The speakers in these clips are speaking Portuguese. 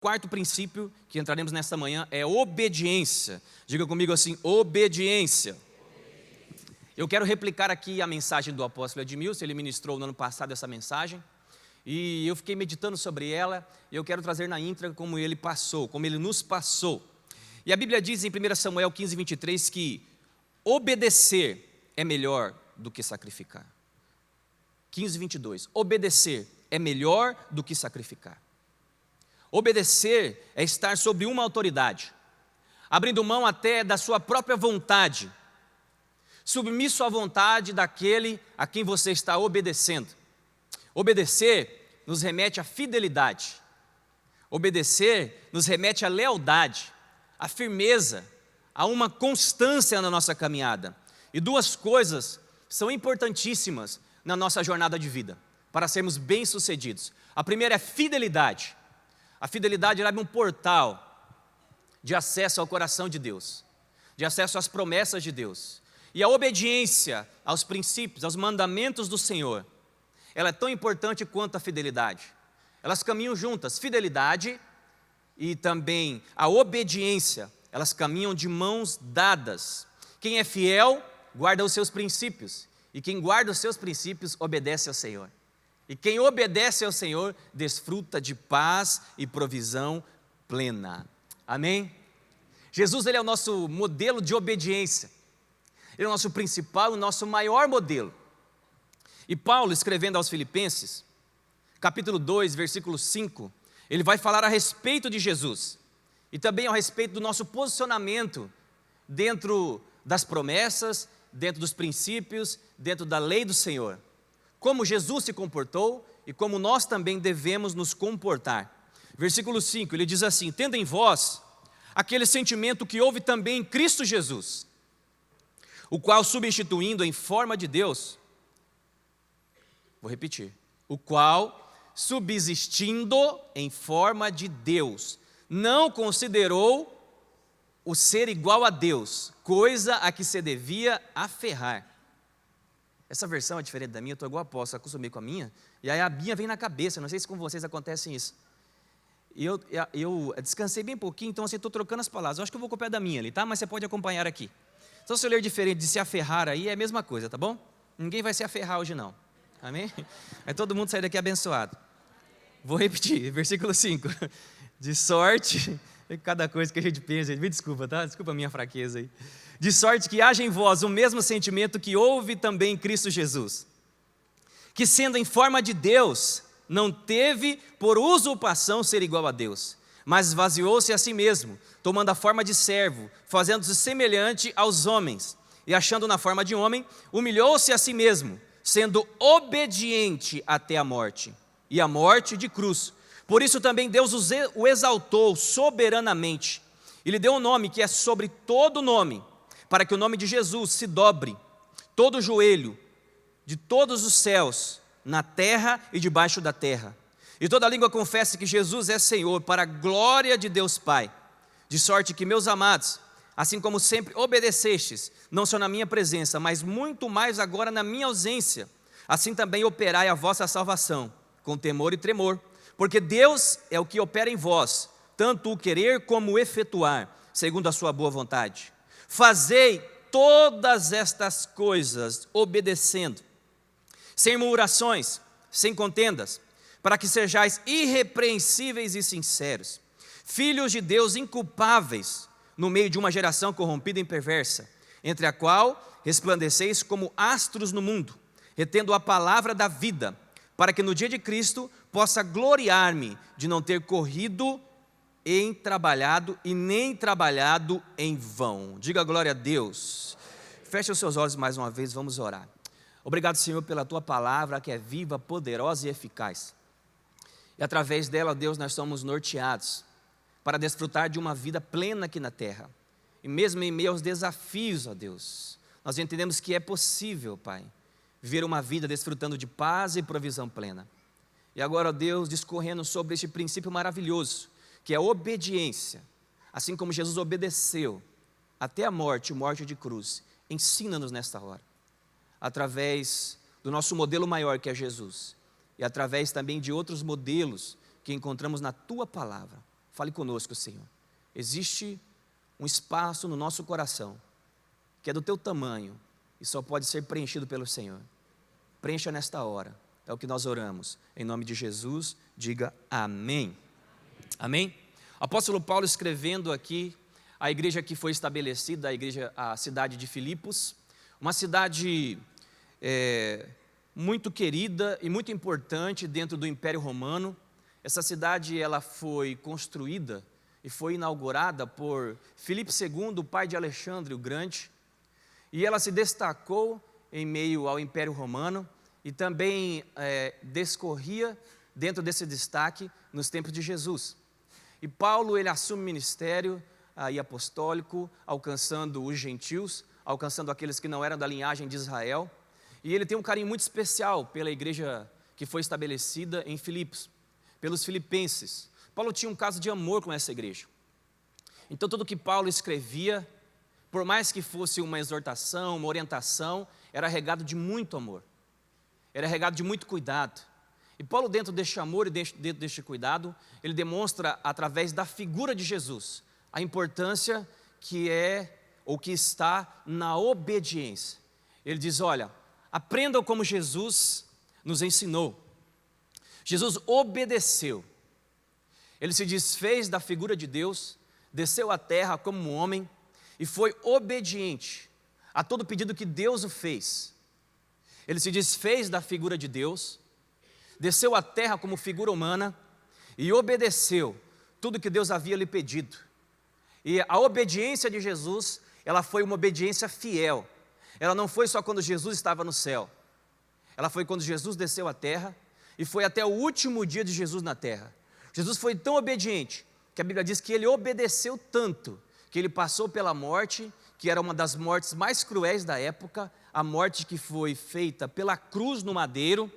Quarto princípio que entraremos nesta manhã é obediência. Diga comigo assim, obediência. Eu quero replicar aqui a mensagem do apóstolo Edmilson. Ele ministrou no ano passado essa mensagem, e eu fiquei meditando sobre ela, e eu quero trazer na íntegra como ele passou, como ele nos passou. E a Bíblia diz em 1 Samuel 15, 23, que obedecer é melhor do que sacrificar. 15, 22, obedecer é melhor do que sacrificar. Obedecer é estar sobre uma autoridade, abrindo mão até da sua própria vontade, submisso à vontade daquele a quem você está obedecendo. Obedecer nos remete à fidelidade, obedecer nos remete à lealdade, à firmeza, a uma constância na nossa caminhada. E duas coisas são importantíssimas na nossa jornada de vida, para sermos bem-sucedidos. A primeira é fidelidade. A fidelidade abre um portal de acesso ao coração de Deus, de acesso às promessas de Deus. E a obediência aos princípios, aos mandamentos do Senhor, ela é tão importante quanto a fidelidade. Elas caminham juntas, fidelidade e também a obediência, elas caminham de mãos dadas. Quem é fiel, guarda os seus princípios, e quem guarda os seus princípios, obedece ao Senhor. E quem obedece ao Senhor, desfruta de paz e provisão plena. Amém? Jesus, ele é o nosso modelo de obediência. Ele é o nosso principal e o nosso maior modelo. E Paulo, escrevendo aos Filipenses, capítulo 2, versículo 5, ele vai falar a respeito de Jesus. E também a respeito do nosso posicionamento dentro das promessas, dentro dos princípios, dentro da lei do Senhor. Como Jesus se comportou e como nós também devemos nos comportar. Versículo 5, ele diz assim: tendo em vós aquele sentimento que houve também em Cristo Jesus, o qual substituindo em forma de Deus, vou repetir, o qual subsistindo em forma de Deus, não considerou o ser igual a Deus, coisa a que se devia aferrar. Essa versão é diferente da minha, eu estou igual a apóstolo, acostumei com a minha, e aí a minha vem na cabeça, não sei se com vocês acontece isso. E eu descansei bem pouquinho, então assim, estou trocando as palavras, eu acho que eu vou copiar da minha ali, tá? Mas você pode acompanhar aqui. Então se eu ler diferente de se aferrar aí, é a mesma coisa, tá bom? Ninguém vai se aferrar hoje não, amém? Aí todo mundo sai daqui abençoado. Vou repetir, versículo 5, de sorte, cada coisa que a gente pensa, me desculpa, tá? Desculpa a minha fraqueza aí. De sorte que haja em vós o mesmo sentimento que houve também em Cristo Jesus, que sendo em forma de Deus, não teve por usurpação ser igual a Deus, mas esvaziou-se a si mesmo, tomando a forma de servo, fazendo-se semelhante aos homens, e achando na forma de homem, humilhou-se a si mesmo, sendo obediente até a morte, e a morte de cruz. Por isso também Deus o exaltou soberanamente, e lhe deu um nome que é sobre todo nome, para que o nome de Jesus se dobre, todo o joelho, de todos os céus, na terra e debaixo da terra, e toda língua confesse que Jesus é Senhor, para a glória de Deus Pai. De sorte que, meus amados, assim como sempre obedecestes, não só na minha presença, mas muito mais agora na minha ausência, assim também operai a vossa salvação, com temor e tremor, porque Deus é o que opera em vós, tanto o querer como o efetuar, segundo a sua boa vontade. Fazei todas estas coisas obedecendo, sem murmurações, sem contendas, para que sejais irrepreensíveis e sinceros, filhos de Deus inculpáveis, no meio de uma geração corrompida e perversa, entre a qual resplandeceis como astros no mundo, retendo a palavra da vida, para que no dia de Cristo possa gloriar-me de não ter corrido em trabalhado e nem trabalhado em vão. Diga glória a Deus. Feche os seus olhos mais uma vez, vamos orar. Obrigado, Senhor, pela Tua palavra que é viva, poderosa e eficaz. E através dela, Deus, nós somos norteados para desfrutar de uma vida plena aqui na terra. E mesmo em meio aos desafios, ó Deus, nós entendemos que é possível, Pai, viver uma vida desfrutando de paz e provisão plena. E agora, ó Deus, discorrendo sobre este princípio maravilhoso, que é a obediência, assim como Jesus obedeceu até a morte de cruz, ensina-nos nesta hora, através do nosso modelo maior que é Jesus, e através também de outros modelos que encontramos na Tua palavra. fale conosco, Senhor. Existe um espaço no nosso coração que é do teu tamanho e só pode ser preenchido pelo Senhor. Preencha nesta hora, é o que nós oramos. Em nome de Jesus, diga amém. Amém? O apóstolo Paulo escrevendo aqui, a igreja que foi estabelecida, a cidade de Filipos, uma cidade muito querida e muito importante dentro do Império Romano. Essa cidade ela foi construída e foi inaugurada por Filipe II, pai de Alexandre o Grande, e ela se destacou em meio ao Império Romano e também discorria dentro desse destaque nos tempos de Jesus. E Paulo ele assume o ministério apostólico, alcançando os gentios, alcançando aqueles que não eram da linhagem de Israel, e ele tem um carinho muito especial pela igreja que foi estabelecida em Filipos, pelos filipenses. Paulo tinha um caso de amor com essa igreja. Então tudo que Paulo escrevia, por mais que fosse uma exortação, uma orientação, era regado de muito amor, era regado de muito cuidado. E Paulo, dentro deste amor e dentro deste cuidado, ele demonstra através da figura de Jesus a importância que está na obediência. Ele diz, olha, aprendam como Jesus nos ensinou. Jesus obedeceu. Ele se desfez da figura de Deus, desceu à terra como um homem e foi obediente a todo pedido que Deus o fez. Ele se desfez da figura de Deus, desceu à terra como figura humana e obedeceu tudo que Deus havia lhe pedido. E a obediência de Jesus, ela foi uma obediência fiel. Ela não foi só quando Jesus estava no céu. Ela foi quando Jesus desceu à terra e foi até o último dia de Jesus na terra. Jesus foi tão obediente que a Bíblia diz que ele obedeceu tanto que ele passou pela morte, que era uma das mortes mais cruéis da época, a morte que foi feita pela cruz no madeiro.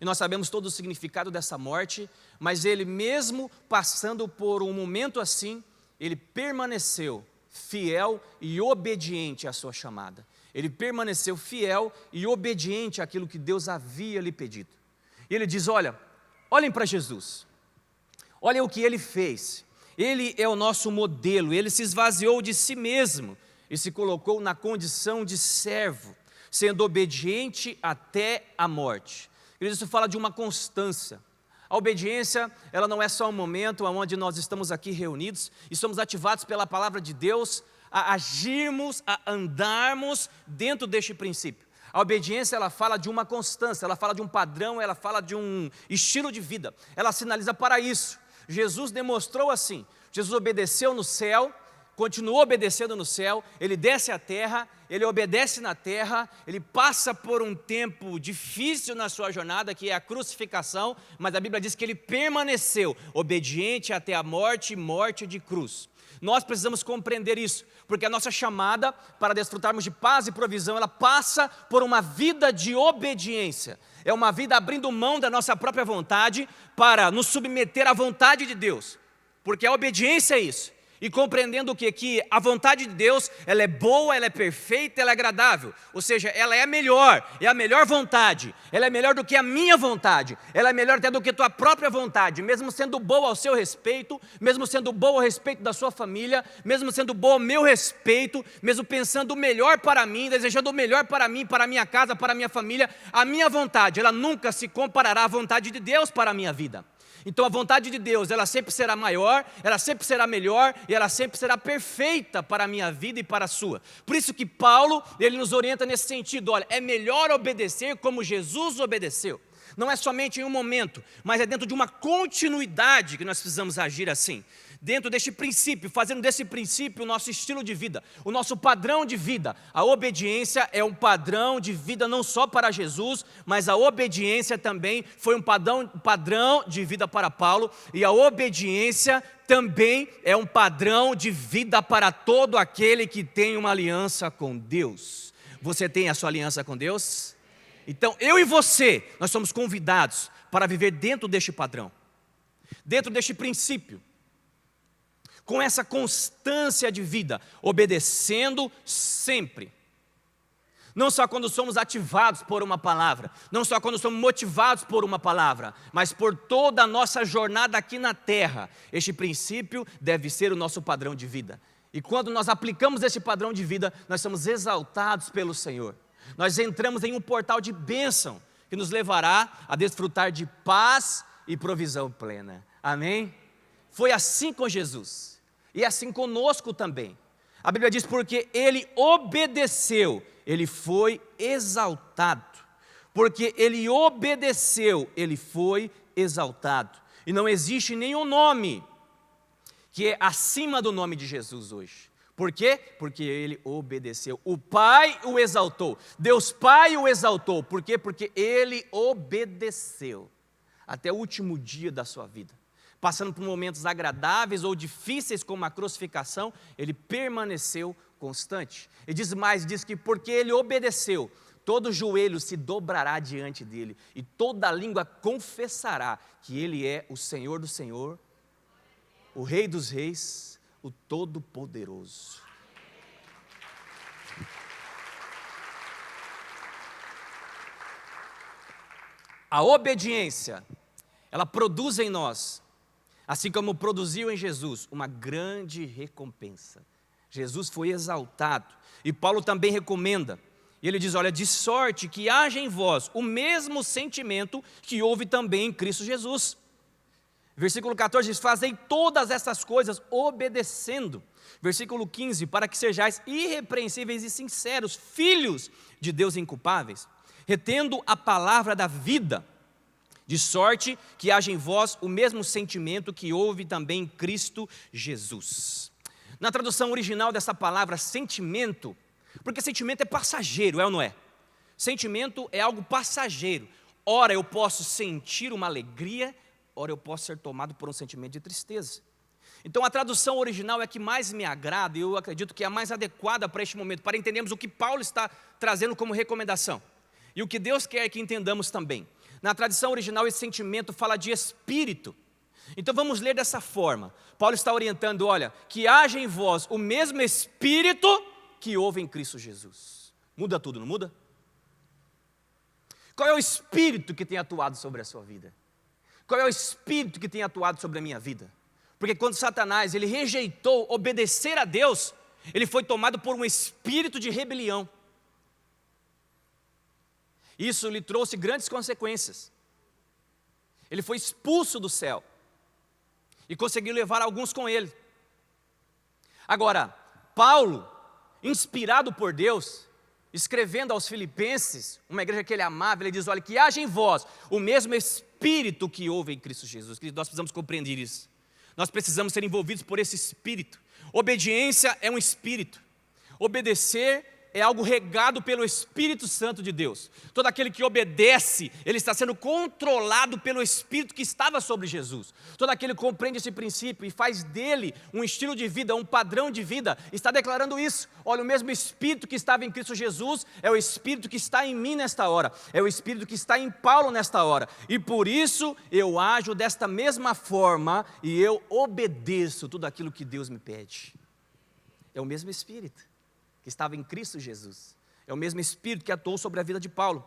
E nós sabemos todo o significado dessa morte, mas ele mesmo passando por um momento assim, ele permaneceu fiel e obediente à sua chamada. Ele permaneceu fiel e obediente àquilo que Deus havia lhe pedido. E ele diz, olhem para Jesus, olhem o que ele fez. Ele é o nosso modelo, ele se esvaziou de si mesmo e se colocou na condição de servo, sendo obediente até a morte. Isso fala de uma constância. A obediência, ela não é só um momento onde nós estamos aqui reunidos e somos ativados pela palavra de Deus a agirmos, a andarmos dentro deste princípio. A obediência, ela fala de uma constância, ela fala de um padrão, ela fala de um estilo de vida. Ela sinaliza para isso. Jesus demonstrou assim. Jesus obedeceu no céu, continuou obedecendo no céu, ele desce à terra, ele obedece na terra, ele passa por um tempo difícil na sua jornada, que é a crucificação, mas a Bíblia diz que ele permaneceu obediente até a morte, morte de cruz. Nós precisamos compreender isso, porque a nossa chamada para desfrutarmos de paz e provisão, ela passa por uma vida de obediência. É uma vida abrindo mão da nossa própria vontade para nos submeter à vontade de Deus, porque a obediência é isso. E compreendendo o quê? Que a vontade de Deus, ela é boa, ela é perfeita, ela é agradável. Ou seja, ela é a melhor vontade. Ela é melhor do que a minha vontade. Ela é melhor até do que a tua própria vontade. Mesmo sendo boa ao seu respeito, mesmo sendo boa ao respeito da sua família, mesmo sendo boa ao meu respeito, mesmo pensando o melhor para mim, desejando o melhor para mim, para a minha casa, para a minha família, a minha vontade, ela nunca se comparará à vontade de Deus para a minha vida. Então a vontade de Deus, ela sempre será maior, ela sempre será melhor e ela sempre será perfeita para a minha vida e para a sua. Por isso que Paulo, ele nos orienta nesse sentido, é melhor obedecer como Jesus obedeceu. Não é somente em um momento, mas é dentro de uma continuidade que nós precisamos agir assim. Dentro deste princípio, fazendo desse princípio o nosso estilo de vida, o nosso padrão de vida. A obediência é um padrão de vida não só para Jesus, mas a obediência também foi um padrão de vida para Paulo, e a obediência também é um padrão de vida para todo aquele que tem uma aliança com Deus. Você tem a sua aliança com Deus? Então eu e você, nós somos convidados para viver dentro deste padrão, dentro deste princípio, com essa constância de vida, obedecendo sempre. Não só quando somos ativados por uma palavra, não só quando somos motivados por uma palavra, mas por toda a nossa jornada aqui na terra. Este princípio deve ser o nosso padrão de vida. E quando nós aplicamos esse padrão de vida, nós somos exaltados pelo Senhor. Nós entramos em um portal de bênção, que nos levará a desfrutar de paz e provisão plena. Amém? Foi assim com Jesus, e assim conosco também. A Bíblia diz, porque ele obedeceu, ele foi exaltado. Porque ele obedeceu, ele foi exaltado. E não existe nenhum nome que é acima do nome de Jesus hoje. Por quê? Porque ele obedeceu. O Pai o exaltou. Deus Pai o exaltou. Por quê? Porque ele obedeceu até o último dia da sua vida. Passando por momentos agradáveis ou difíceis como a crucificação, ele permaneceu constante. E diz mais, diz que porque ele obedeceu, todo joelho se dobrará diante dele e toda língua confessará que ele é o Senhor do Senhor, o Rei dos Reis, o Todo-Poderoso. A obediência, ela produz em nós, assim como produziu em Jesus, uma grande recompensa. Jesus foi exaltado, e Paulo também recomenda, e ele diz, olha, de sorte que haja em vós o mesmo sentimento que houve também em Cristo Jesus. Versículo 14 diz, fazei todas essas coisas obedecendo. Versículo 15, para que sejais irrepreensíveis e sinceros, filhos de Deus inculpáveis, retendo a palavra da vida, de sorte que haja em vós o mesmo sentimento que houve também em Cristo Jesus. Na tradução original dessa palavra sentimento, porque sentimento é passageiro, é ou não é? Sentimento é algo passageiro. Ora eu posso sentir uma alegria, ora eu posso ser tomado por um sentimento de tristeza. Então a tradução original é a que mais me agrada, e eu acredito que é a mais adequada para este momento, para entendermos o que Paulo está trazendo como recomendação, e o que Deus quer que entendamos também. Na tradição original esse sentimento fala de espírito. Então vamos ler dessa forma. Paulo está orientando, olha, que haja em vós o mesmo espírito que houve em Cristo Jesus. Muda tudo, não muda? Qual é o espírito que tem atuado sobre a sua vida? Qual é o espírito que tem atuado sobre a minha vida? Porque quando Satanás, ele rejeitou obedecer a Deus, ele foi tomado por um espírito de rebelião. Isso lhe trouxe grandes consequências. Ele foi expulso do céu e conseguiu levar alguns com ele. Agora, Paulo, inspirado por Deus, escrevendo aos Filipenses, uma igreja que ele amava, ele diz, olha, que haja em vós o mesmo espírito que houve em Cristo Jesus. Nós precisamos compreender isso. Nós precisamos ser envolvidos por esse espírito. Obediência é um espírito. Obedecer é algo regado pelo Espírito Santo de Deus. Todo aquele que obedece, ele está sendo controlado pelo Espírito que estava sobre Jesus. Todo aquele que compreende esse princípio e faz dele um estilo de vida, um padrão de vida, está declarando isso. Olha, o mesmo Espírito que estava em Cristo Jesus é o Espírito que está em mim nesta hora, é o Espírito que está em Paulo nesta hora, e por isso eu ajo desta mesma forma e eu obedeço tudo aquilo que Deus me pede. É o mesmo Espírito que estava em Cristo Jesus, é o mesmo Espírito que atuou sobre a vida de Paulo,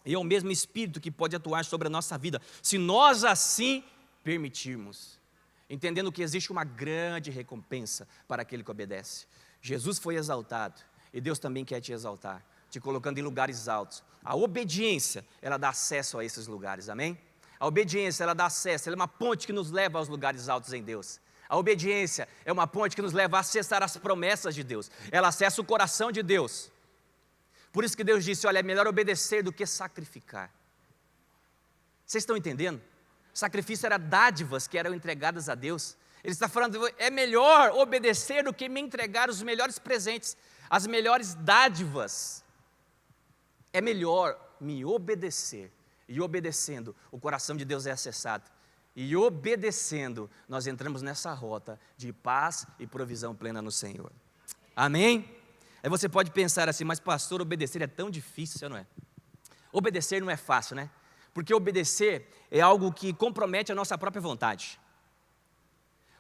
e é o mesmo Espírito que pode atuar sobre a nossa vida, se nós assim permitirmos, entendendo que existe uma grande recompensa para aquele que obedece. Jesus foi exaltado, e Deus também quer te exaltar, te colocando em lugares altos. A obediência, ela dá acesso a esses lugares, amém? A obediência, ela dá acesso, ela é uma ponte que nos leva aos lugares altos em Deus. A obediência é uma ponte que nos leva a acessar as promessas de Deus. Ela acessa o coração de Deus. Por isso que Deus disse, olha, é melhor obedecer do que sacrificar. Vocês estão entendendo? Sacrifício era dádivas que eram entregadas a Deus. Ele está falando, é melhor obedecer do que me entregar os melhores presentes, as melhores dádivas. É melhor me obedecer. E obedecendo, o coração de Deus é acessado. E obedecendo, nós entramos nessa rota de paz e provisão plena no Senhor. Amém? Aí você pode pensar assim, mas pastor, obedecer é tão difícil, não é? Obedecer não é fácil, né? Porque obedecer é algo que compromete a nossa própria vontade.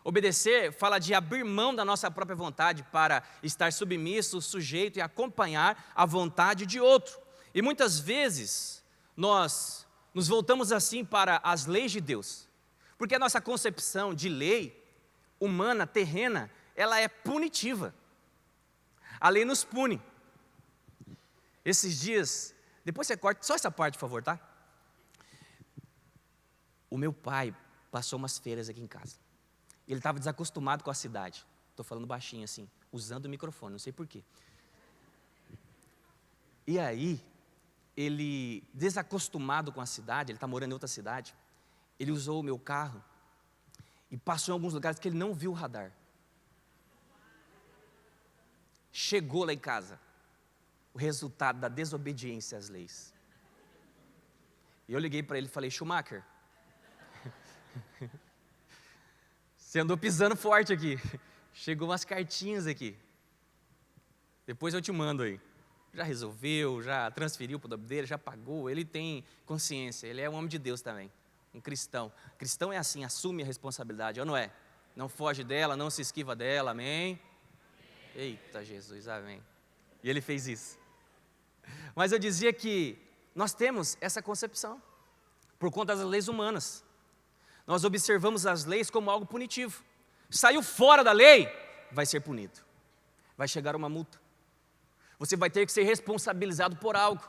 Obedecer fala de abrir mão da nossa própria vontade para estar submisso, sujeito e acompanhar a vontade de outro. E muitas vezes nós nos voltamos assim para as leis de Deus, porque a nossa concepção de lei humana, terrena, ela é punitiva. A lei nos pune. Esses dias, depois você corta só essa parte, por favor, tá? O meu pai passou umas feiras aqui em casa. Ele estava desacostumado com a cidade. Estou falando baixinho assim, usando o microfone, não sei porquê. E aí, ele, desacostumado com a cidade, ele está morando em outra cidade, ele usou o meu carro e passou em alguns lugares que ele não viu o radar. Chegou lá em casa, o resultado da desobediência às leis. E eu liguei para ele e falei: Schumacher, você andou pisando forte aqui, chegou umas cartinhas aqui, depois eu te mando aí. Já resolveu, já transferiu para o nome dele, já pagou, ele tem consciência, ele é um homem de Deus também, um cristão. Cristão é assim, assume a responsabilidade, ou não é? Não foge dela, não se esquiva dela, amém? Eita Jesus, amém. E ele fez isso. Mas eu dizia que nós temos essa concepção, por conta das leis humanas. Nós observamos as leis como algo punitivo. Saiu fora da lei, vai ser punido. Vai chegar uma multa. Você vai ter que ser responsabilizado por algo.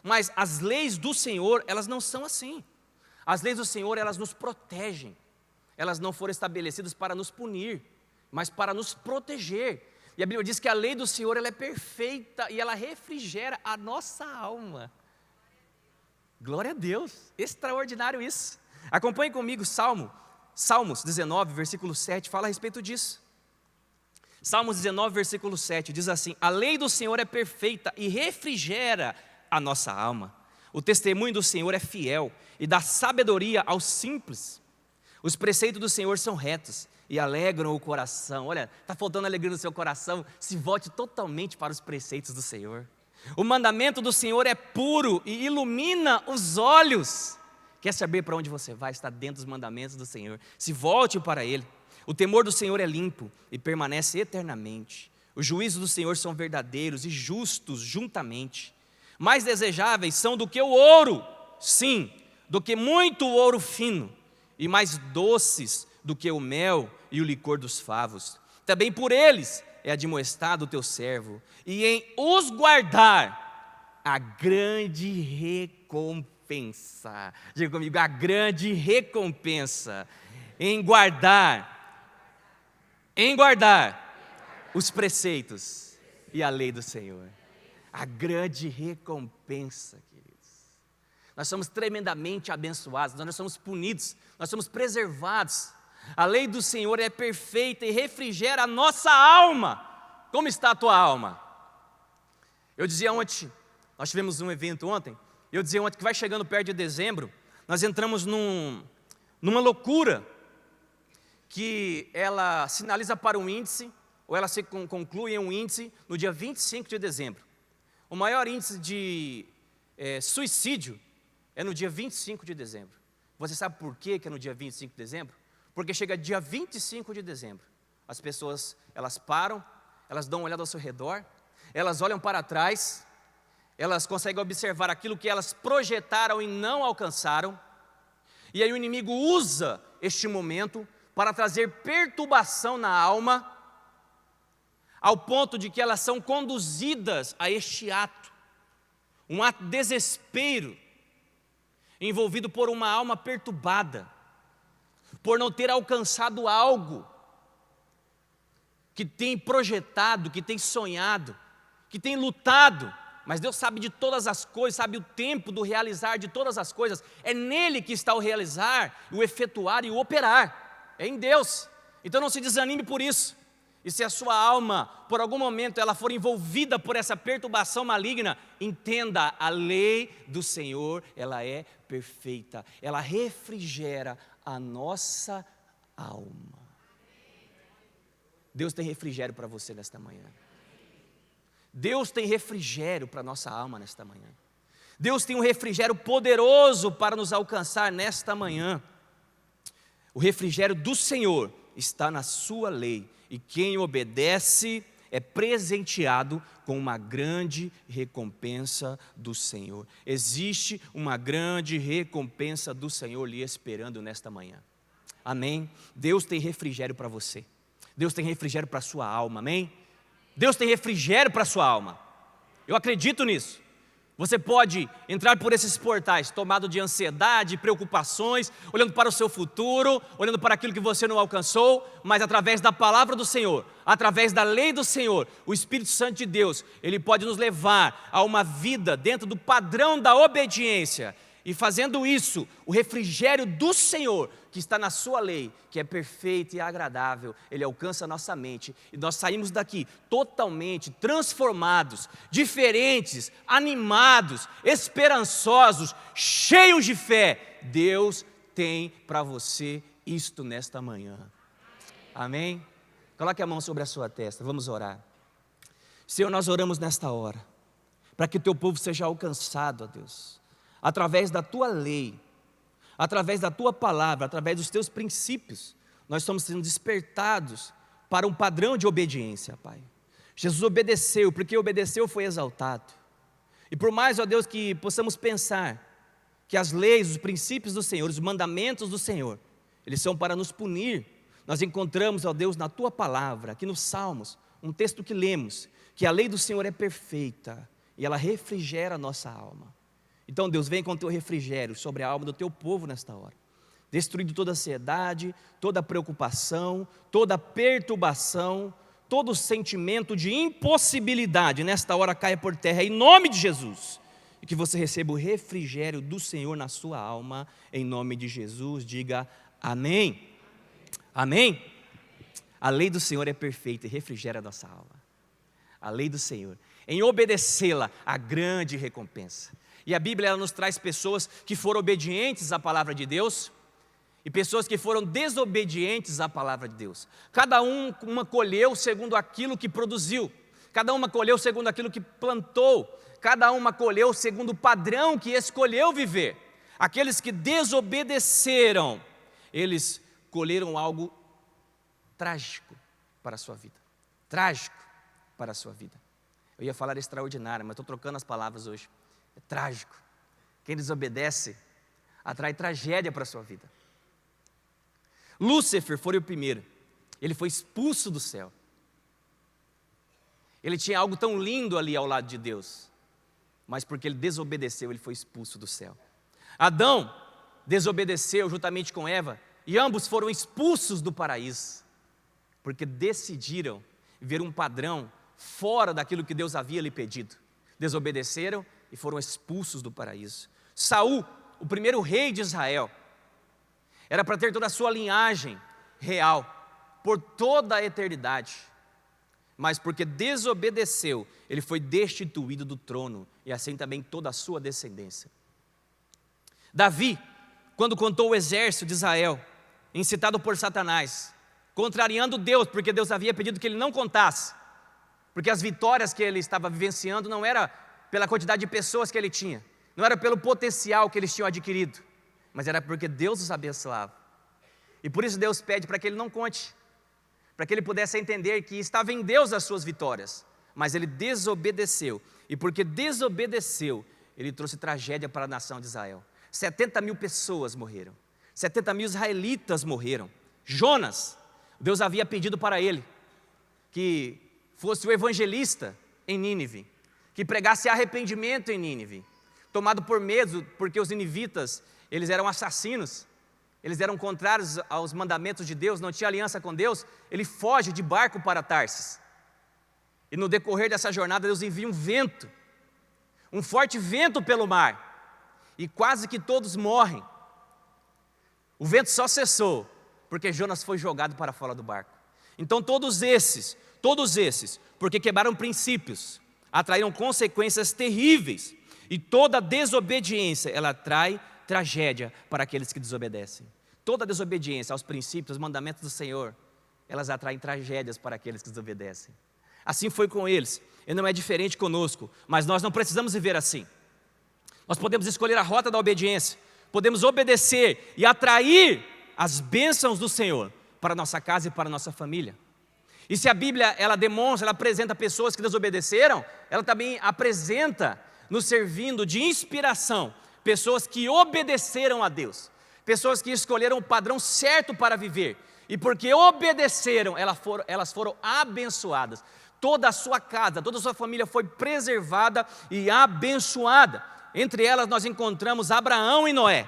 Mas as leis do Senhor, elas não são assim. As leis do Senhor, elas nos protegem. Elas não foram estabelecidas para nos punir, mas para nos proteger. E a Bíblia diz que a lei do Senhor, ela é perfeita e ela refrigera a nossa alma. Glória a Deus, extraordinário isso. Acompanhe comigo Salmos 19, versículo 7, fala a respeito disso. Salmos 19, versículo 7, diz assim: a lei do Senhor é perfeita e refrigera a nossa alma. O testemunho do Senhor é fiel e dá sabedoria aos simples. Os preceitos do Senhor são retos e alegram o coração. Olha, está faltando alegria no seu coração? Se volte totalmente para os preceitos do Senhor. O mandamento do Senhor é puro e ilumina os olhos. Quer saber para onde você vai? Está dentro dos mandamentos do Senhor. Se volte para Ele. O temor do Senhor é limpo e permanece eternamente. Os juízos do Senhor são verdadeiros e justos juntamente. Mais desejáveis são do que o ouro, sim, do que muito ouro fino, e mais doces do que o mel e o licor dos favos. Também por eles é admoestado o teu servo, e em os guardar a grande recompensa. Diga comigo, a grande recompensa. Em guardar os preceitos e a lei do Senhor. A grande recompensa, queridos. Nós somos tremendamente abençoados, nós não somos punidos, nós somos preservados. A lei do Senhor é perfeita e refrigera a nossa alma. Como está a tua alma? Eu dizia ontem, nós tivemos um evento ontem, eu dizia ontem que vai chegando perto de dezembro, nós entramos numa loucura, que ela sinaliza para um índice, ou ela se conclui em um índice no dia 25 de dezembro. O maior índice de suicídio é no dia 25 de dezembro. Você sabe por que é no dia 25 de dezembro? Porque chega dia 25 de dezembro, as pessoas, elas param, elas dão uma olhada ao seu redor, elas olham para trás, elas conseguem observar aquilo que elas projetaram e não alcançaram, e aí o inimigo usa este momento para trazer perturbação na alma, ao ponto de que elas são conduzidas a este ato, um ato de desespero, envolvido por uma alma perturbada, por não ter alcançado algo que tem projetado, que tem sonhado, que tem lutado, mas Deus sabe de todas as coisas, sabe o tempo do realizar de todas as coisas, é nele que está o realizar, o efetuar e o operar. É em Deus, então não se desanime por isso. E se a sua alma, por algum momento, ela for envolvida por essa perturbação maligna, entenda, a lei do Senhor, ela é perfeita, ela refrigera a nossa alma. Deus tem refrigério para você nesta manhã. Deus tem refrigério para a nossa alma nesta manhã. Deus tem um refrigério poderoso para nos alcançar nesta manhã. O refrigério do Senhor está na sua lei, e quem obedece é presenteado com uma grande recompensa do Senhor. Existe uma grande recompensa do Senhor lhe esperando nesta manhã. Amém? Deus tem refrigério para você. Deus tem refrigério para a sua alma, amém? Deus tem refrigério para a sua alma. Eu acredito nisso. Você pode entrar por esses portais tomado de ansiedade, preocupações, olhando para o seu futuro, olhando para aquilo que você não alcançou, mas através da palavra do Senhor, através da lei do Senhor, o Espírito Santo de Deus, Ele pode nos levar a uma vida dentro do padrão da obediência. E fazendo isso, o refrigério do Senhor, que está na sua lei, que é perfeita e agradável, Ele alcança a nossa mente, e nós saímos daqui totalmente transformados, diferentes, animados, esperançosos, cheios de fé. Deus tem para você isto nesta manhã. Amém? Coloque a mão sobre a sua testa, vamos orar. Senhor, nós oramos nesta hora, para que o teu povo seja alcançado, ó Deus, através da tua lei, através da tua palavra, através dos teus princípios, nós estamos sendo despertados para um padrão de obediência, Pai. Jesus obedeceu, porque obedeceu foi exaltado. E por mais, ó Deus, que possamos pensar que as leis, os princípios do Senhor, os mandamentos do Senhor, eles são para nos punir, nós encontramos, ó Deus, na tua palavra, aqui nos Salmos, um texto que lemos, que a lei do Senhor é perfeita e ela refrigera a nossa alma. Então Deus, vem com o teu refrigério sobre a alma do teu povo nesta hora, destruindo toda ansiedade, toda preocupação, toda perturbação, todo sentimento de impossibilidade, nesta hora caia por terra em nome de Jesus, e que você receba o refrigério do Senhor na sua alma, em nome de Jesus. Diga amém. Amém? A lei do Senhor é perfeita e refrigera a nossa alma. A lei do Senhor, em obedecê-la, a grande recompensa. E a Bíblia, ela nos traz pessoas que foram obedientes à palavra de Deus e pessoas que foram desobedientes à palavra de Deus. Cada uma colheu segundo aquilo que produziu, cada uma colheu segundo aquilo que plantou, cada uma colheu segundo o padrão que escolheu viver. Aqueles que desobedeceram, eles colheram algo trágico para a sua vida. Trágico para a sua vida. Eu ia falar extraordinário, mas estou trocando as palavras hoje. É trágico. Quem desobedece atrai tragédia para a sua vida. Lúcifer foi o primeiro. Ele foi expulso do céu. Ele tinha algo tão lindo ali ao lado de Deus, mas porque ele desobedeceu, ele foi expulso do céu. Adão desobedeceu juntamente com Eva, e ambos foram expulsos do paraíso, porque decidiram ver um padrão fora daquilo que Deus havia lhe pedido. Desobedeceram e foram expulsos do paraíso. Saul, o primeiro rei de Israel, era para ter toda a sua linhagem real, por toda a eternidade, mas porque desobedeceu, ele foi destituído do trono, e assim também toda a sua descendência. Davi, quando contou o exército de Israel, incitado por Satanás, contrariando Deus, porque Deus havia pedido que ele não contasse, porque as vitórias que ele estava vivenciando não era pela quantidade de pessoas que ele tinha, não era pelo potencial que eles tinham adquirido, mas era porque Deus os abençoava. E por isso Deus pede para que ele não conte, para que ele pudesse entender que estava em Deus as suas vitórias, mas ele desobedeceu, e porque desobedeceu, ele trouxe tragédia para a nação de Israel. 70 mil pessoas morreram, 70 mil israelitas morreram. Jonas, Deus havia pedido para ele que fosse o evangelista em Nínive, que pregasse arrependimento em Nínive, tomado por medo, porque os ninivitas, eles eram assassinos, eles eram contrários aos mandamentos de Deus, não tinha aliança com Deus. Ele foge de barco para Tarsis, e no decorrer dessa jornada Deus envia um vento, um forte vento pelo mar, e quase que todos morrem. O vento só cessou porque Jonas foi jogado para fora do barco. Então todos esses, porque quebraram princípios, atraíram consequências terríveis, e toda desobediência, ela atrai tragédia para aqueles que desobedecem. Toda desobediência aos princípios, aos mandamentos do Senhor, elas atraem tragédias para aqueles que desobedecem. Assim foi com eles, e não é diferente conosco, mas nós não precisamos viver assim. Nós podemos escolher a rota da obediência, podemos obedecer e atrair as bênçãos do Senhor, para a nossa casa e para a nossa família. E se a Bíblia, ela demonstra, ela apresenta pessoas que desobedeceram, ela também apresenta, nos servindo de inspiração, pessoas que obedeceram a Deus, pessoas que escolheram o padrão certo para viver, e porque obedeceram, elas foram abençoadas. Toda a sua casa, toda a sua família foi preservada e abençoada. Entre elas nós encontramos Abraão e Noé.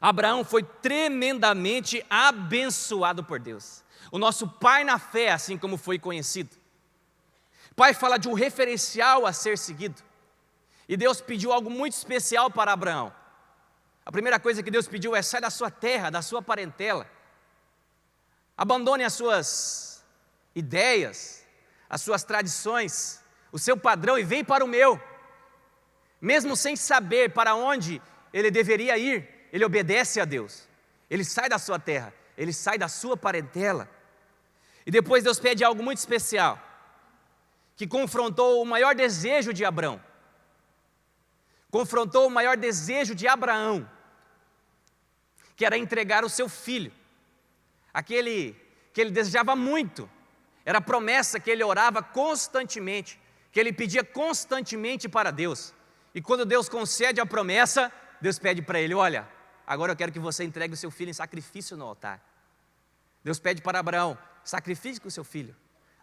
Abraão foi tremendamente abençoado por Deus. O nosso pai na fé, assim como foi conhecido. Pai fala de um referencial a ser seguido. E Deus pediu algo muito especial para Abraão. A primeira coisa que Deus pediu é: sai da sua terra, da sua parentela. Abandone as suas ideias, as suas tradições, o seu padrão e vem para o meu. Mesmo sem saber para onde ele deveria ir, ele obedece a Deus. Ele sai da sua terra, ele sai da sua parentela. E depois Deus pede algo muito especial, que confrontou o maior desejo de Abraão. Confrontou o maior desejo de Abraão, que era entregar o seu filho, aquele que ele desejava muito. Era a promessa que ele orava constantemente, que ele pedia constantemente para Deus. E quando Deus concede a promessa, Deus pede para ele: olha, agora eu quero que você entregue o seu filho em sacrifício no altar. Deus pede para Abraão: sacrifique o seu filho,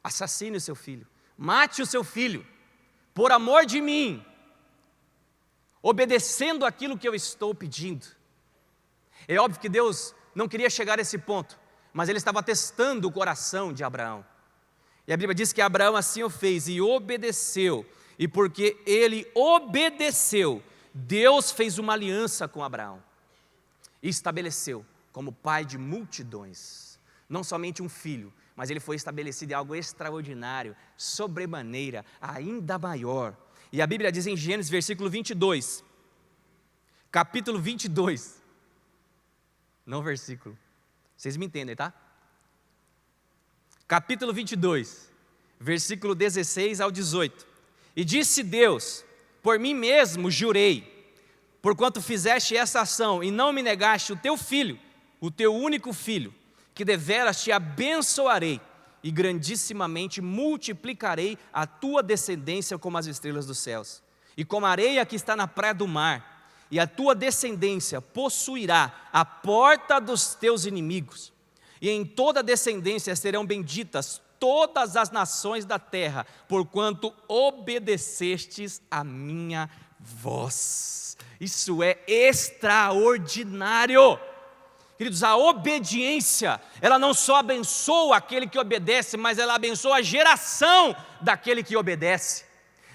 assassine o seu filho, mate o seu filho, por amor de mim, obedecendo aquilo que eu estou pedindo. É óbvio que Deus não queria chegar a esse ponto, mas Ele estava testando o coração de Abraão. E a Bíblia diz que Abraão assim o fez e obedeceu. E porque ele obedeceu, Deus fez uma aliança com Abraão e estabeleceu como pai de multidões. Não somente um filho, mas ele foi estabelecido em algo extraordinário, sobremaneira, ainda maior. E a Bíblia diz em Gênesis, versículo 22, capítulo 22, não versículo, vocês me entendem, tá? Capítulo 22, versículo 16 ao 18. E disse Deus: por mim mesmo jurei, porquanto fizeste essa ação e não me negaste o teu filho, o teu único filho, que deveras te abençoarei e grandissimamente multiplicarei a tua descendência como as estrelas dos céus e como a areia que está na praia do mar, e a tua descendência possuirá a porta dos teus inimigos, e em toda descendência serão benditas todas as nações da terra, porquanto obedecestes a minha voz. Isso é extraordinário. Queridos, a obediência, ela não só abençoa aquele que obedece, mas ela abençoa a geração daquele que obedece.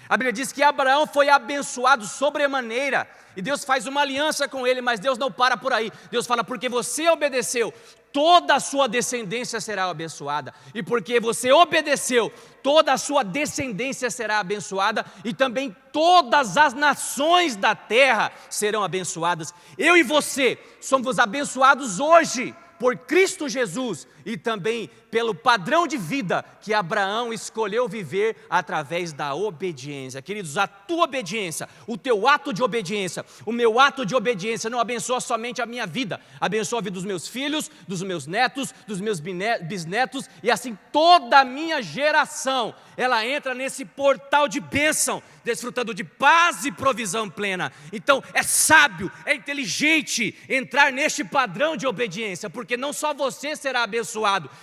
A Bíblia diz que Abraão foi abençoado sobremaneira, e Deus faz uma aliança com ele, mas Deus não para por aí. Deus fala: porque você obedeceu, toda a sua descendência será abençoada, e porque você obedeceu, toda a sua descendência será abençoada, e também todas as nações da terra serão abençoadas. Eu e você somos abençoados hoje por Cristo Jesus, e também pelo padrão de vida que Abraão escolheu viver através da obediência. Queridos, a tua obediência, o teu ato de obediência, o meu ato de obediência não abençoa somente a minha vida, abençoa a vida dos meus filhos, dos meus netos, dos meus bisnetos, e assim toda a minha geração, ela entra nesse portal de bênção, desfrutando de paz e provisão plena. Então é sábio, é inteligente entrar neste padrão de obediência, porque não só você será abençoado,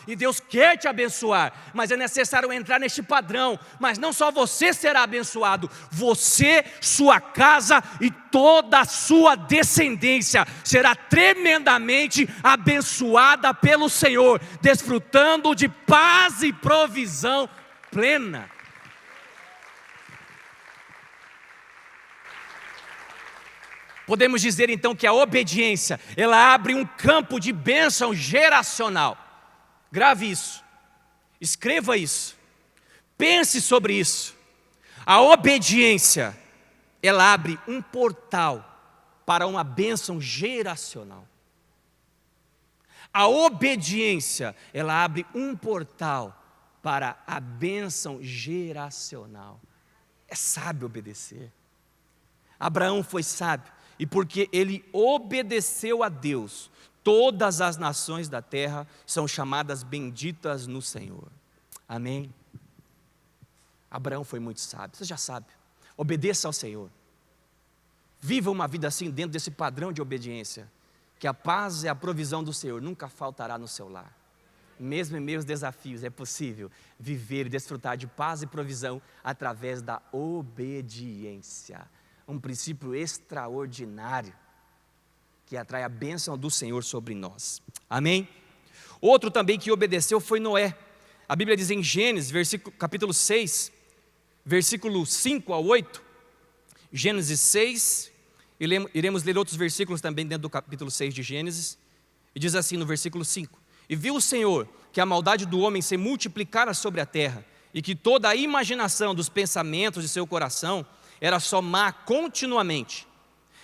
e Deus quer te abençoar, mas é necessário entrar neste padrão. Mas não só você será abençoado, você, sua casa e toda a sua descendência será tremendamente abençoada pelo Senhor, desfrutando de paz e provisão plena. Podemos dizer então que a obediência, ela abre um campo de bênção geracional. Grave isso, escreva isso, pense sobre isso. A obediência, ela abre um portal para uma bênção geracional. A obediência, ela abre um portal para a bênção geracional. É sábio obedecer. Abraão foi sábio, e porque ele obedeceu a Deus, todas as nações da terra são chamadas benditas no Senhor. Amém? Abraão foi muito sábio, você já sabe. Obedeça ao Senhor. Viva uma vida assim dentro desse padrão de obediência, que a paz e a provisão do Senhor nunca faltará no seu lar. Mesmo em meus desafios, é possível viver e desfrutar de paz e provisão através da obediência. Um princípio extraordinário que atrai a bênção do Senhor sobre nós. Amém? Outro também que obedeceu foi Noé. A Bíblia diz em Gênesis, capítulo 6, versículo 5 a 8. Gênesis 6, iremos ler outros versículos também dentro do capítulo 6 de Gênesis. E diz assim no versículo 5: E viu o Senhor que a maldade do homem se multiplicara sobre a terra, e que toda a imaginação dos pensamentos de seu coração era só má continuamente.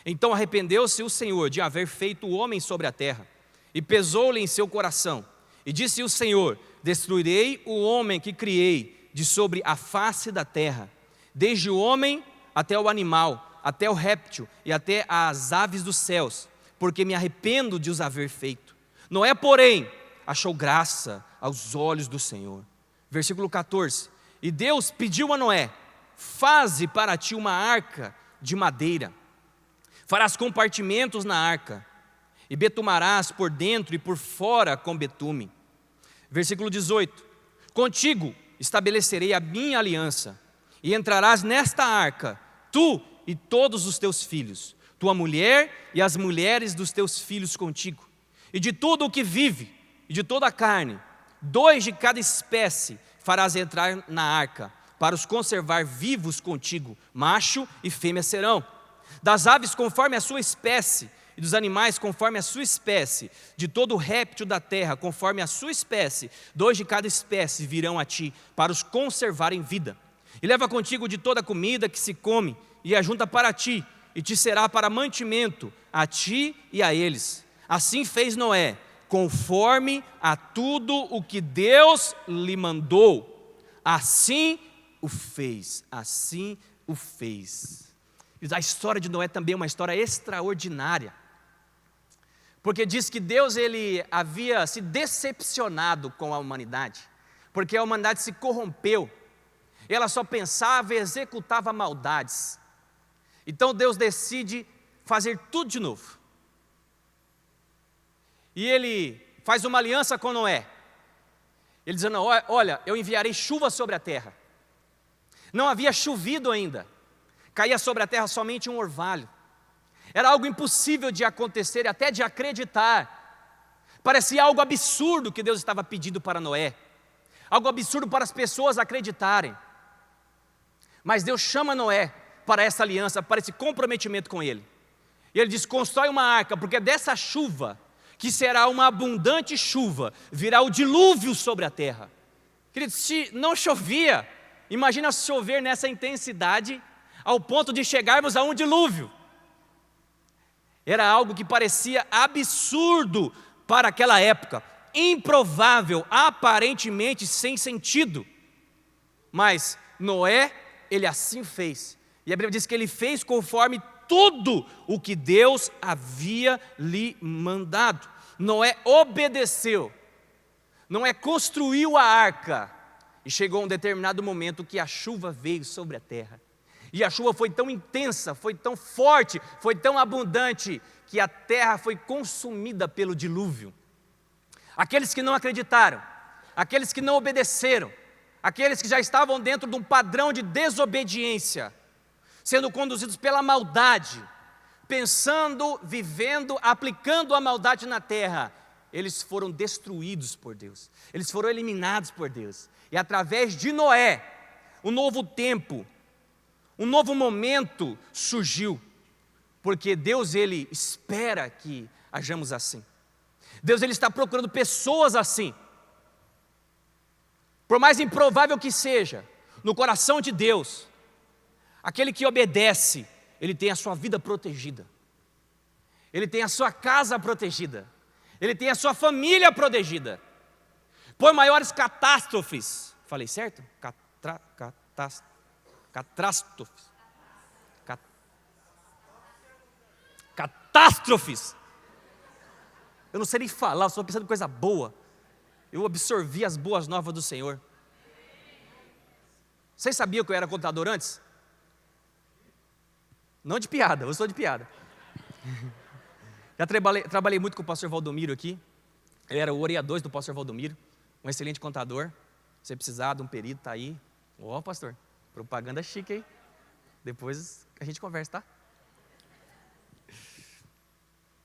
Então arrependeu-se o Senhor de haver feito o homem sobre a terra, e pesou-lhe em seu coração. E disse o Senhor: Destruirei o homem que criei de sobre a face da terra, desde o homem até o animal, até o réptil e até as aves dos céus, porque me arrependo de os haver feito. Noé, porém, achou graça aos olhos do Senhor. Versículo 14: E Deus pediu a Noé: Faze para ti uma arca de madeira. Farás compartimentos na arca, e betumarás por dentro e por fora com betume. Versículo 18: Contigo estabelecerei a minha aliança, e entrarás nesta arca, tu e todos os teus filhos, tua mulher e as mulheres dos teus filhos contigo, e de tudo o que vive, e de toda a carne, 2 de cada espécie farás entrar na arca, para os conservar vivos contigo, macho e fêmea serão. Das aves conforme a sua espécie, e dos animais conforme a sua espécie, de todo réptil da terra conforme a sua espécie, 2 de cada espécie virão a ti, para os conservar em vida. E leva contigo de toda a comida que se come, e ajunta para ti, e te será para mantimento, a ti e a eles. Assim fez Noé, conforme a tudo o que Deus lhe mandou. Assim o fez, assim o fez. A história de Noé também é uma história extraordinária, porque diz que Deus ele havia se decepcionado com a humanidade, porque a humanidade se corrompeu, ela só pensava e executava maldades. Então Deus decide fazer tudo de novo, e Ele faz uma aliança com Noé, Ele dizendo: olha, eu enviarei chuva sobre a terra. Não havia chovido ainda, caía sobre a terra somente um orvalho. Era algo impossível de acontecer e até de acreditar. Parecia algo absurdo que Deus estava pedindo para Noé, algo absurdo para as pessoas acreditarem. Mas Deus chama Noé para essa aliança, para esse comprometimento com Ele. E Ele diz: constrói uma arca, porque dessa chuva, que será uma abundante chuva, virá o dilúvio sobre a terra. Queridos, se não chovia, imagina chover nessa intensidade, ao ponto de chegarmos a um dilúvio. Era algo que parecia absurdo para aquela época, improvável, aparentemente sem sentido. Mas Noé, ele assim fez. E a Bíblia diz que ele fez conforme tudo o que Deus havia lhe mandado. Noé obedeceu. Noé construiu a arca. E chegou um determinado momento que a chuva veio sobre a terra. E a chuva foi tão intensa, foi tão forte, foi tão abundante, que a terra foi consumida pelo dilúvio. Aqueles que não acreditaram, aqueles que não obedeceram, aqueles que já estavam dentro de um padrão de desobediência, sendo conduzidos pela maldade, pensando, vivendo, aplicando a maldade na terra, eles foram destruídos por Deus, eles foram eliminados por Deus. E através de Noé, um novo tempo, um novo momento surgiu, porque Deus ele espera que hajamos assim. Deus ele está procurando pessoas assim. Por mais improvável que seja, no coração de Deus, aquele que obedece, ele tem a sua vida protegida, ele tem a sua casa protegida, ele tem a sua família protegida. Por maiores catástrofes, falei certo? Catástrofes. Eu não sei nem falar, eu só pensando em coisa boa. Eu absorvi as boas novas do Senhor. Vocês sabiam que eu era contador antes? Não de piada, eu sou de piada. Já trabalhei muito com o pastor Valdomiro aqui. Ele era o Oreia 2 do pastor Valdomiro, um excelente contador. Se você precisar de um perito, está aí. Ó, pastor, propaganda chique, hein? Depois a gente conversa, tá?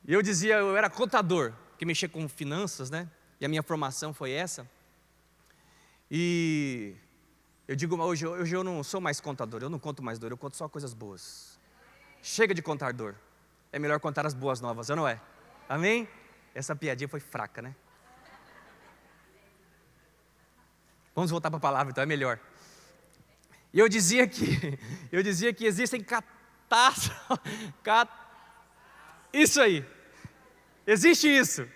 E eu dizia, eu era contador, que mexia com finanças, né? E a minha formação foi essa. E eu digo, hoje eu não sou mais contador, eu não conto mais dor, eu conto só coisas boas. Chega de contar dor. É melhor contar as boas novas, não é? Amém? Essa piadinha foi fraca, né? Vamos voltar para a palavra, então é melhor. E eu dizia que existem catástrofes. Isso aí. Existe isso.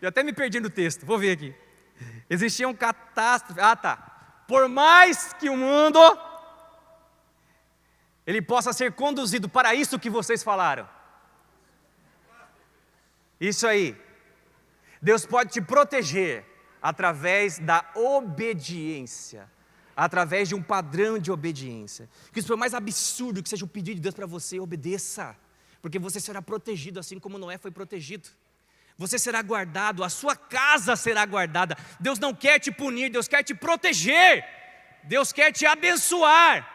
Eu até me perdi no texto, vou ver aqui. Existiam catástrofes. Por mais que o mundo ele possa ser conduzido para isso que vocês falaram. Isso aí. Deus pode te proteger através da obediência. Através de um padrão de obediência. Que isso foi mais absurdo que seja o pedido de Deus para você, obedeça. Porque você será protegido assim como Noé foi protegido. Você será guardado, a sua casa será guardada. Deus não quer te punir, Deus quer te proteger. Deus quer te abençoar.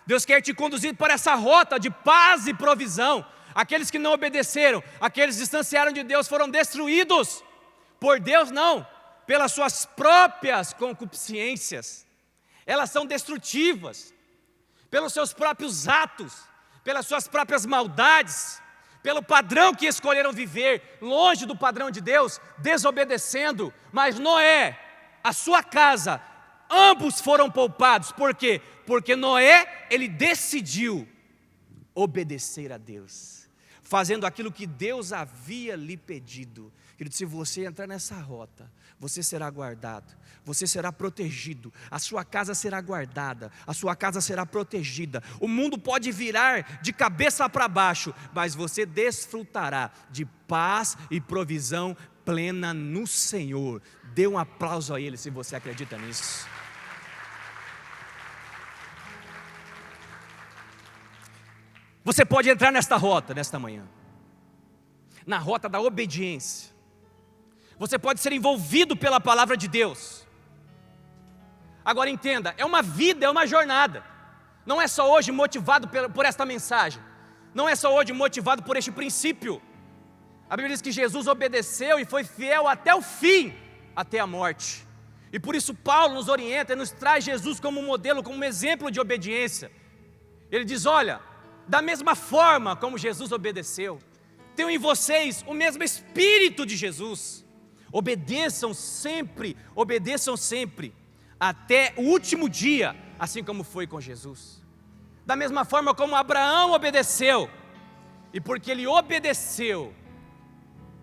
Deus quer te conduzir para essa rota de paz e provisão. Aqueles que não obedeceram, aqueles que distanciaram de Deus foram destruídos. Por Deus não, pelas suas próprias concupiscências. Elas são destrutivas. Pelos seus próprios atos, pelas suas próprias maldades, pelo padrão que escolheram viver, longe do padrão de Deus, desobedecendo. Mas Noé, a sua casa, ambos foram poupados. Por quê? Porque Noé, ele decidiu obedecer a Deus, fazendo aquilo que Deus havia lhe pedido. Querido, se você entrar nessa rota, você será guardado, você será protegido, a sua casa será guardada, a sua casa será protegida. O mundo pode virar de cabeça para baixo, mas você desfrutará de paz e provisão plena no Senhor. Dê um aplauso a Ele se você acredita nisso. Você pode entrar nesta rota, nesta manhã, na rota da obediência. Você pode ser envolvido pela palavra de Deus. Agora entenda, é uma vida, é uma jornada. Não é só hoje motivado por esta mensagem. Não é só hoje motivado por este princípio. A Bíblia diz que Jesus obedeceu e foi fiel até o fim, até a morte. E por isso Paulo nos orienta e nos traz Jesus como modelo, como exemplo de obediência. Ele diz, olha, da mesma forma como Jesus obedeceu, tenham em vocês o mesmo Espírito de Jesus. Obedeçam sempre, até o último dia, assim como foi com Jesus. Da mesma forma como Abraão obedeceu, e porque ele obedeceu,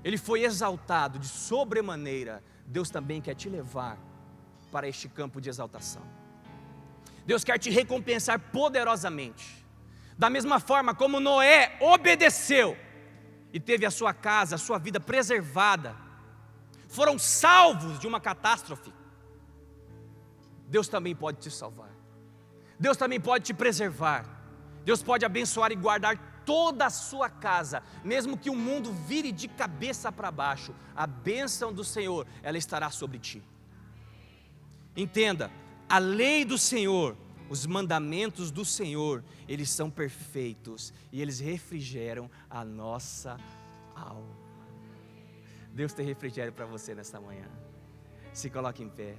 ele foi exaltado de sobremaneira. Deus também quer te levar para este campo de exaltação. Deus quer te recompensar poderosamente. Da mesma forma como Noé obedeceu e teve a sua casa, a sua vida preservada, foram salvos de uma catástrofe. Deus também pode te salvar. Deus também pode te preservar. Deus pode abençoar e guardar toda a sua casa, mesmo que o mundo vire de cabeça para baixo. A bênção do Senhor, ela estará sobre ti. Entenda, a lei do Senhor, os mandamentos do Senhor, eles são perfeitos e eles refrigeram a nossa alma. Deus tem refrigério para você nesta manhã. Se coloque em pé.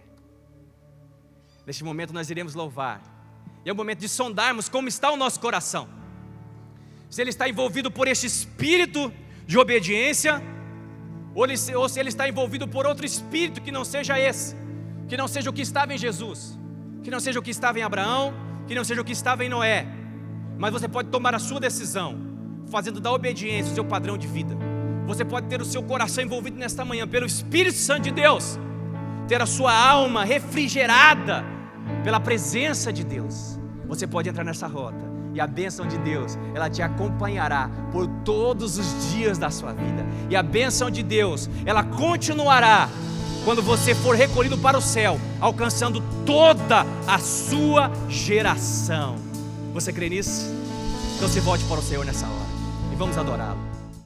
Neste momento nós iremos louvar. E é o momento de sondarmos como está o nosso coração. Se ele está envolvido por este espírito de obediência, ou se ele está envolvido por outro espírito que não seja esse, que não seja o que estava em Jesus, que não seja o que estava em Abraão, que não seja o que estava em Noé. Mas você pode tomar a sua decisão, fazendo da obediência o seu padrão de vida. Você pode ter o seu coração envolvido nesta manhã pelo Espírito Santo de Deus, ter a sua alma refrigerada pela presença de Deus. Você pode entrar nessa rota E a bênção de Deus, ela te acompanhará por todos os dias da sua vida. E a bênção de Deus, ela continuará quando você for recolhido para o céu, alcançando toda a sua geração. Você crê nisso? Então se volte para o Senhor nessa hora e vamos adorá-lo.